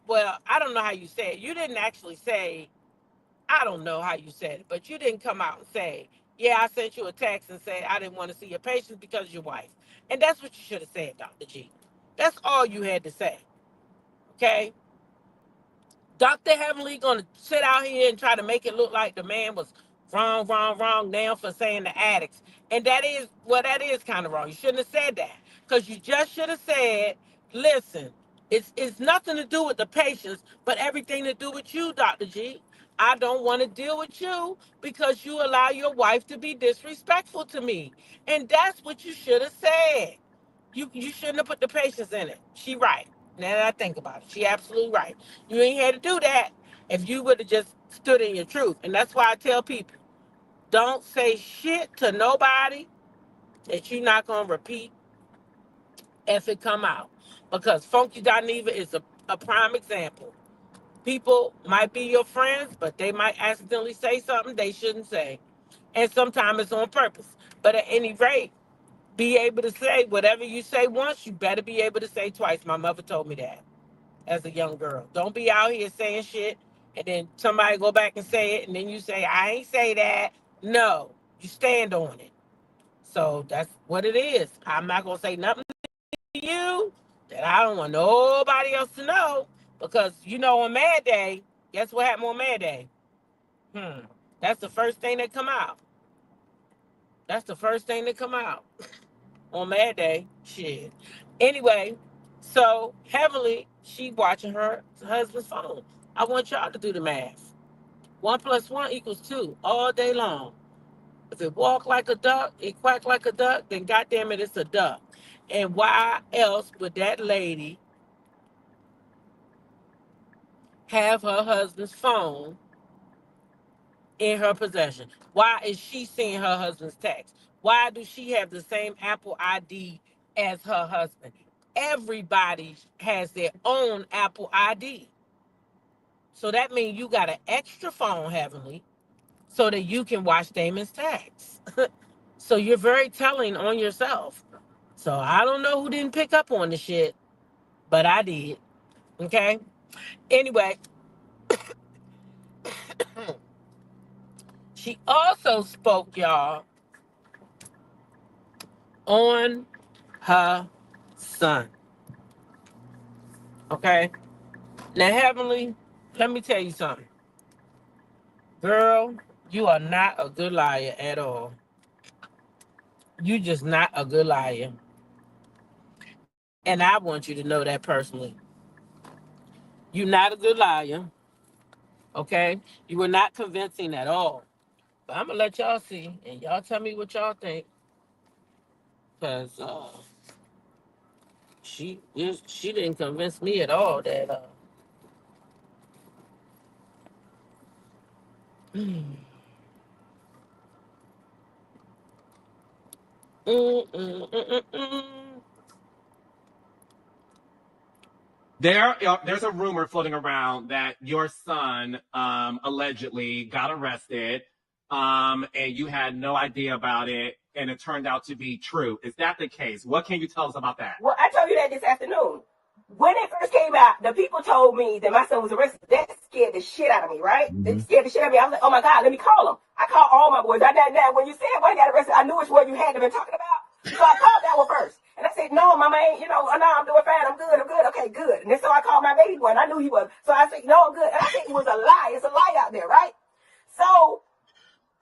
well, I don't know how you said it. You didn't actually say, I don't know how you said it, but you didn't come out and say, yeah, I sent you a text and said I didn't want to see your patients because of your wife. And that's what you should have said, Dr. G. That's all you had to say. Okay? Dr. Heavenly gonna sit out here and try to make it look like the man was wrong now for saying the addicts. And that is kind of wrong. You shouldn't have said that. Because you just should have said, listen, it's nothing to do with the patients, but everything to do with you, Dr. G. I don't want to deal with you because you allow your wife to be disrespectful to me. And that's what you should have said. You shouldn't have put the patients in it. She right. Now that I think about it, she absolutely right. You ain't had to do that if you would have just stood in your truth. And that's why I tell people, don't say shit to nobody that you're not gonna repeat if it come out. Because Funky Dineva is a prime example. People might be your friends, but they might accidentally say something they shouldn't say. And sometimes it's on purpose. But at any rate, be able to say whatever you say once, you better be able to say twice. My mother told me that as a young girl. Don't be out here saying shit and then somebody go back and say it and then you say, I ain't say that. No, you stand on it. So that's what it is. I'm not going to say nothing to you that I don't want nobody else to know because, on Mad Day, guess what happened on Mad Day? That's the first thing that come out. That's the first thing that come out. On Mad Day, shit. Anyway, so Heavenly, she watching her husband's phone. I want y'all to do the math. 1 + 1 = 2 all day long. If it walk like a duck, it quack like a duck, then goddamn it, it's a duck. And why else would that lady have her husband's phone in her possession? Why is she seeing her husband's text? Why do she have the same Apple ID as her husband? Everybody has their own Apple ID. So that means you got an extra phone, Heavenly, so that you can watch Damon's texts. So you're very telling on yourself. So I don't know who didn't pick up on the shit, but I did. Okay? Anyway, she also spoke, y'all, on her son. Okay? Now, Heavenly, let me tell you something. Girl, you are not a good liar at all. You just not a good liar. And I want you to know that personally. You're not a good liar. Okay? You were not convincing at all. But I'm going to let y'all see. And y'all tell me what y'all think. Because she didn't convince me at all that... There's a rumor floating around that your son allegedly got arrested, and you had no idea about it, and it turned out to be true. Is that the case? What can you tell us about that? Well, I told you that this afternoon. When it first came out, the people told me that my son was arrested. That scared the shit out of me, right? It scared the shit out of me. I was like, oh my God, let me call him. I called all my boys. Now, when you said when he got arrested, I knew which one you had to been talking about. So I called that one first. And I said, no, mama ain't, no, I'm doing fine. I'm good. Okay, good. And then so I called my baby boy, and I knew he was. So I said, no, I'm good. And I think it was a lie. It's a lie out there, right? So,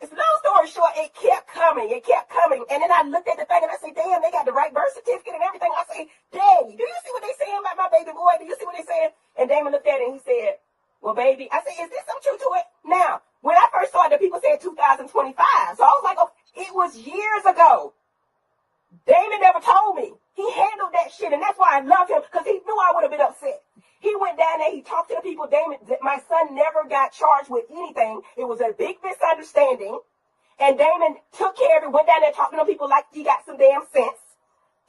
it's long story short, it kept coming. And then I looked at the thing and I said, damn, they got the right birth certificate and everything. I say, Daddy, do you see what they saying about my baby boy? Do you see what they saying? And Damon looked at it and he said, well, baby, I said, is there some truth to it? Now, when I first saw it, the people said 2025. So I was like, oh, it was years ago. Damon never told me. He handled that shit, and that's why I love him, because he knew I would have been upset. He went down there, he talked to the people. Damon, my son never got charged with anything. It was a big misunderstanding. And Damon took care of it, went down there talking to people like he got some damn sense.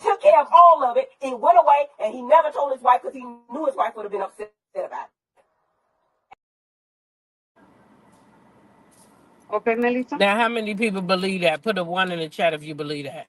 Took care of all of it. It went away, and he never told his wife because he knew his wife would have been upset about it. Okay, Melissa. Now, how many people believe that? Put a 1 in the chat if you believe that.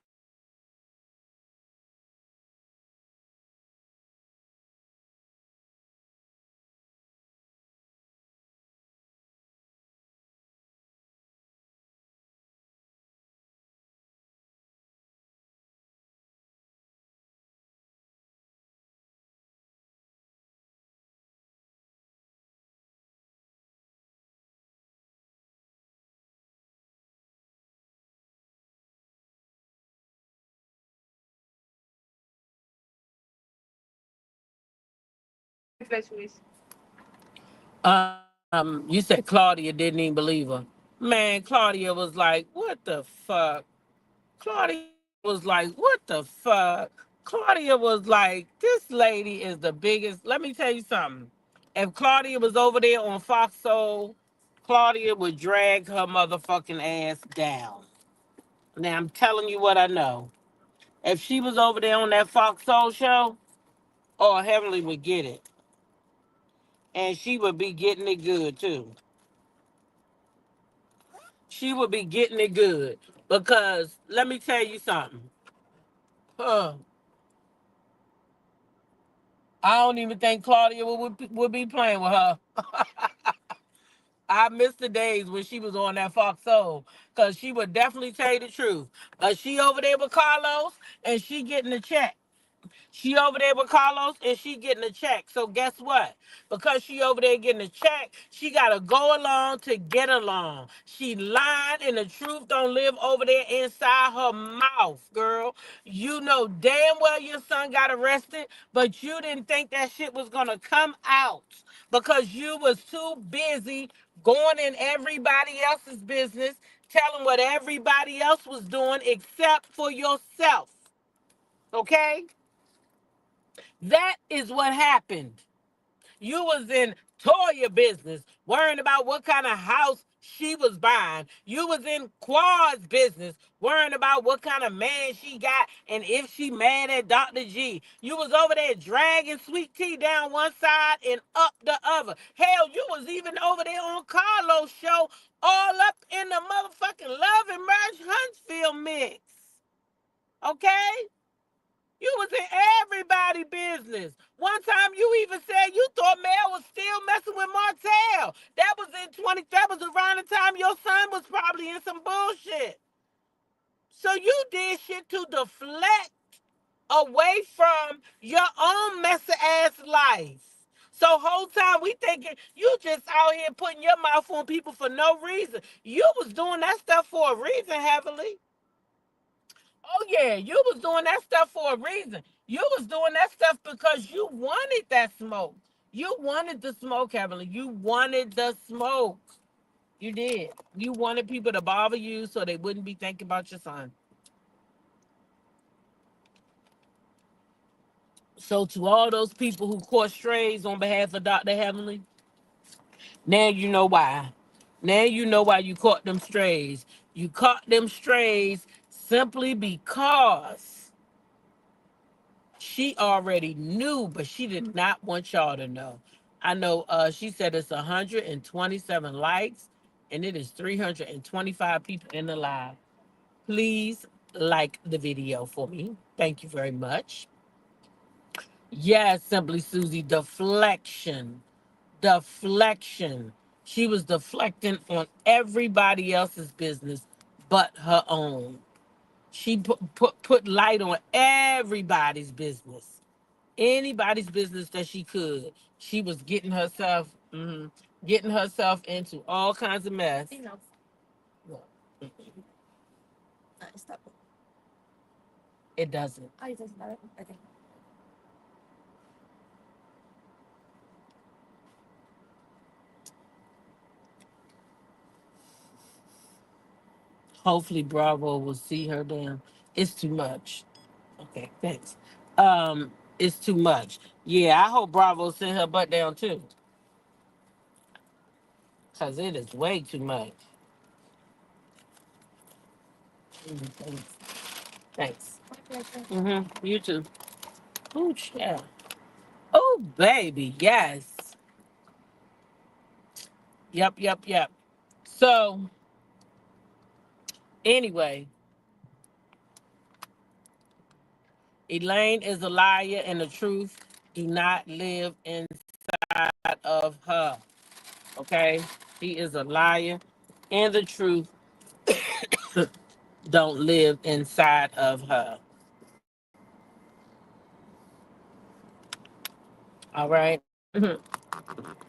You said Claudia didn't even believe her. Man, Claudia was like, what the fuck? Claudia was like, what the fuck? Claudia was like, this lady is the biggest. Let me tell you something. If Claudia was over there on Fox Soul, Claudia would drag her motherfucking ass down. Now, I'm telling you what I know. If she was over there on that Fox Soul show, oh, Heavenly would get it. And she would be getting it good, too. She would be getting it good. Because, let me tell you something. I don't even think Claudia would be playing with her. I miss the days when she was on that Fox Soul. Because she would definitely tell you the truth. She over there with Carlos, and she getting a check. She over there with Carlos and she getting a check. So guess what? Because she over there getting a check, she got to go along to get along. She lied and the truth don't live over there inside her mouth, girl. You know damn well your son got arrested, but you didn't think that shit was going to come out because you was too busy going in everybody else's business, telling what everybody else was doing except for yourself. Okay? That is what happened. You was in Toya business, worrying about what kind of house she was buying. You was in Quad's business, worrying about what kind of man she got and if she mad at Dr. G. You was over there dragging Sweet Tea down one side and up the other. Hell, you was even over there on Carlos' show, all up in the motherfucking Love and Merge Huntsville mix. Okay? You was in everybody's business. One time you even said you thought Mel was still messing with Martell. That was that was around the time your son was probably in some bullshit. So you did shit to deflect away from your own messy ass life. So whole time we thinking you just out here putting your mouth on people for no reason. You was doing that stuff for a reason, Heavenly. Oh, yeah, you was doing that stuff for a reason. You was doing that stuff because you wanted that smoke. You wanted the smoke, Heavenly. You wanted the smoke. You did. You wanted people to bother you so they wouldn't be thinking about your son. So to all those people who caught strays on behalf of Dr. Heavenly, now you know why. Now you know why you caught them strays. You caught them strays simply because She already knew, but she did not want y'all to know. I know she said it's 127 likes and it is 325 people in the live. Please like the video for me. Thank you very much. Yes, Simply Susie, deflection. Deflection. She was deflecting on everybody else's business but her own. She put light on everybody's business. Anybody's business that she could. She was getting herself into all kinds of mess. It doesn't. Oh, it doesn't matter. Okay. Hopefully Bravo will see her down. It's too much. Okay, thanks. It's too much. Yeah, I hope Bravo send her butt down too. Cause it is way too much. Thanks. Thanks. Mm-hmm. You too. Oh, yeah. Oh, baby, yes. Yep. So, anyway, Elaine is a liar and the truth do not live inside of her. Okay? She is a liar and the truth don't live inside of her. All right?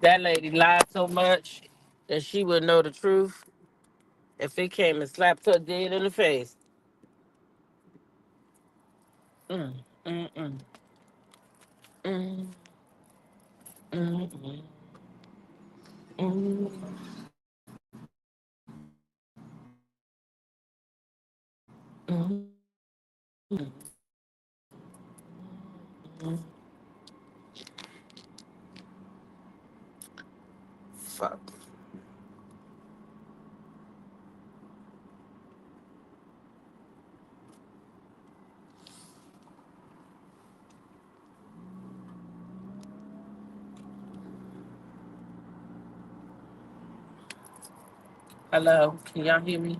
That lady lied so much that she would know the truth if it came and slapped her dead in the face. Mm, mm, mm. Mm, mm, mm, mm. Mm, mm, mm. Fuck. Hello, can y'all hear me?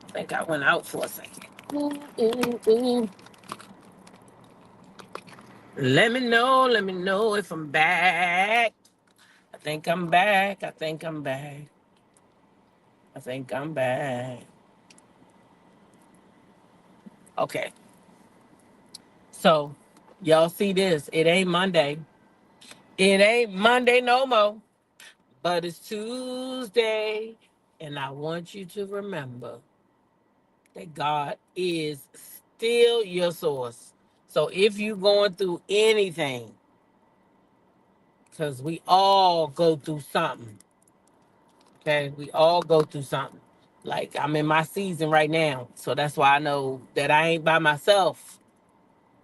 I think I went out for a second. Ooh. Let me know if I'm back. I think I'm back. Okay, so y'all see this. It ain't Monday. It ain't Monday no more, but it's Tuesday. And I want you to remember that God is still your source. So if you're going through anything, because we all go through something, okay? We all go through something. Like I'm in my season right now. So that's why I know that I ain't by myself.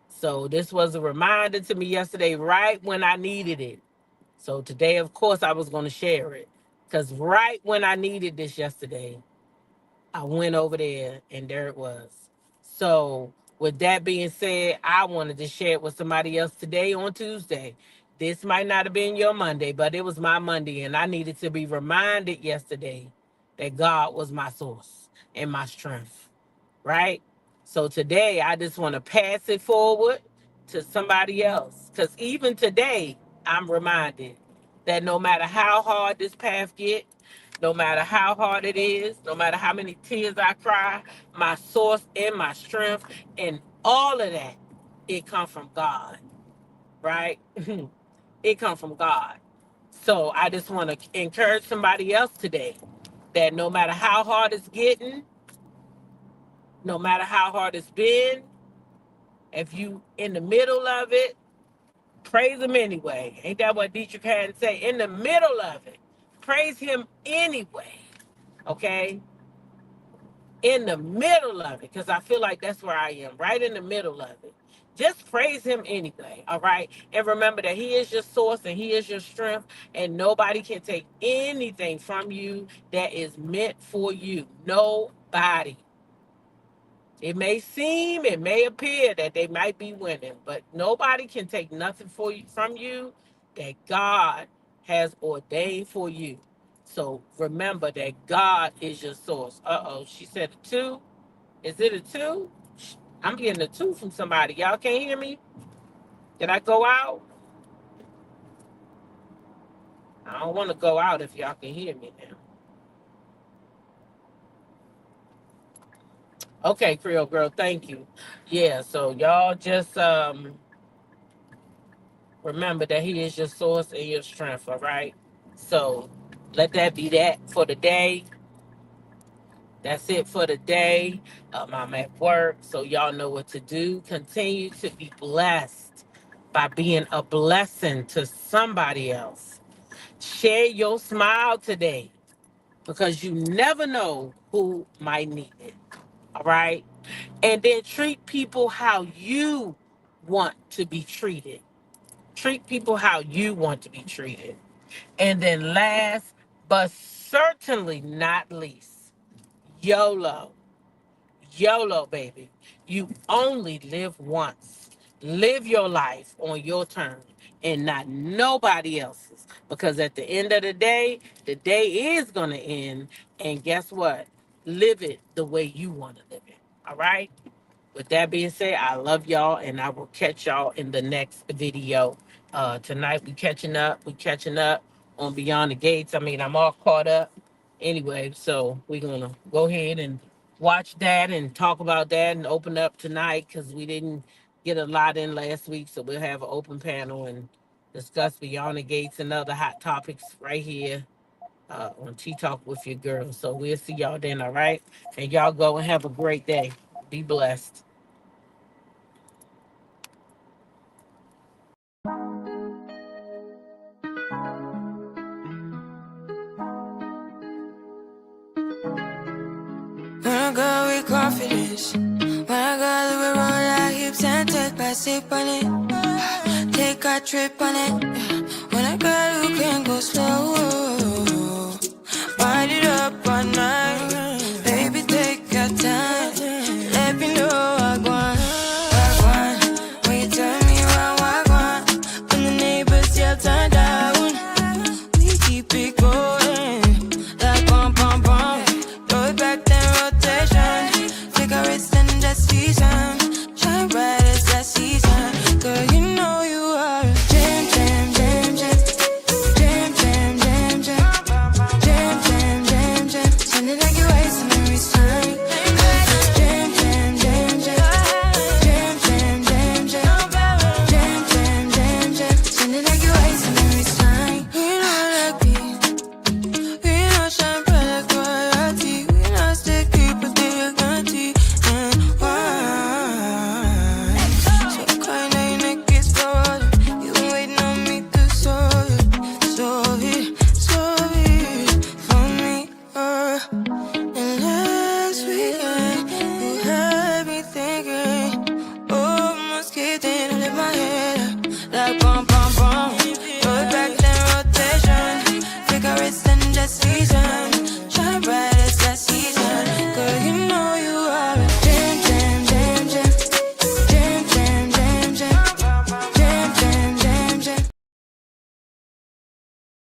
So this was a reminder to me yesterday, right when I needed it. So today, of course, I was going to share it. Because right when I needed this yesterday, I went over there and there it was. So with that being said, I wanted to share it with somebody else today on Tuesday. This might not have been your Monday, but it was my Monday. And I needed to be reminded yesterday that God was my source and my strength. Right? So today, I just want to pass it forward to somebody else. Because even today, I'm reminded that no matter how hard this path get, no matter how hard it is, no matter how many tears I cry, my source and my strength and all of that, it comes from God, right? It comes from God. So I just want to encourage somebody else today that no matter how hard it's getting, no matter how hard it's been, if you in the middle of it, praise him anyway. Ain't that what Dietrich had to say? In the middle of it, praise him anyway. Okay? In the middle of it, because I feel like that's where I am, right in the middle of it. Just praise him anyway, all right? And remember that he is your source and he is your strength, and nobody can take anything from you that is meant for you. Nobody. It may appear that they might be winning, but nobody can take nothing from you that God has ordained for you. So remember that God is your source. Uh-oh, she said a 2. Is it a 2? I'm getting a 2 from somebody. Y'all can't hear me? Did I go out? I don't want to go out if y'all can hear me now. Okay, Creole girl, thank you. Yeah, so y'all just remember that he is your source and your strength, all right? So let that be that for the day. That's it for the day. I'm at work, so y'all know what to do. Continue to be blessed by being a blessing to somebody else. Share your smile today because you never know who might need it, all right? And then treat people how you want to be treated. Treat people how you want to be treated. And then last, but certainly not least, YOLO. YOLO, baby. You only live once. Live your life on your terms and not nobody else's. Because at the end of the day is going to end. And guess what? Live it the way you want to live it. All right? With that being said, I love y'all, and I will catch y'all in the next video. Tonight we catching up on Beyond the Gates. I mean, I'm all caught up anyway, so we're gonna go ahead and watch that and talk about that and open up tonight because we didn't get a lot in last week, so we'll have an open panel and discuss Beyond the Gates and other hot topics right here on Tea Talk with your girl. So we'll see y'all then, all right? And y'all go and have a great day. Be blessed. When I go with confidence, when I go to roll our hips and take a sip on it, take a trip on it. When I go, you can go slow, wind it up all night. Baby, take your time, let me know I want. When you tell me what I want, when the neighbors yell turn down, we keep it going, like bum bum bum. Roll it back then rotation, cigarettes and that season, shine bright as that season. Girl, you know you are a jam jam jam jam, jam jam jam jam, jam jam jam jam. Sounding like you're wasting every time. Jam jam jam jam, jam jam jam jam, jam jam jam jam. Sounding like you're wasting every time. We know that beat, we know shine bright like royalty. We know stay creep with the guarantee and why. So kind of your neck is falling. You been waiting on me to solve it for me. And last weekend you had me thinking, oh, must keep thinking, lift my head up like bum bum bum. Roll it back then rotation, cigarettes and that season, shine bright as that season.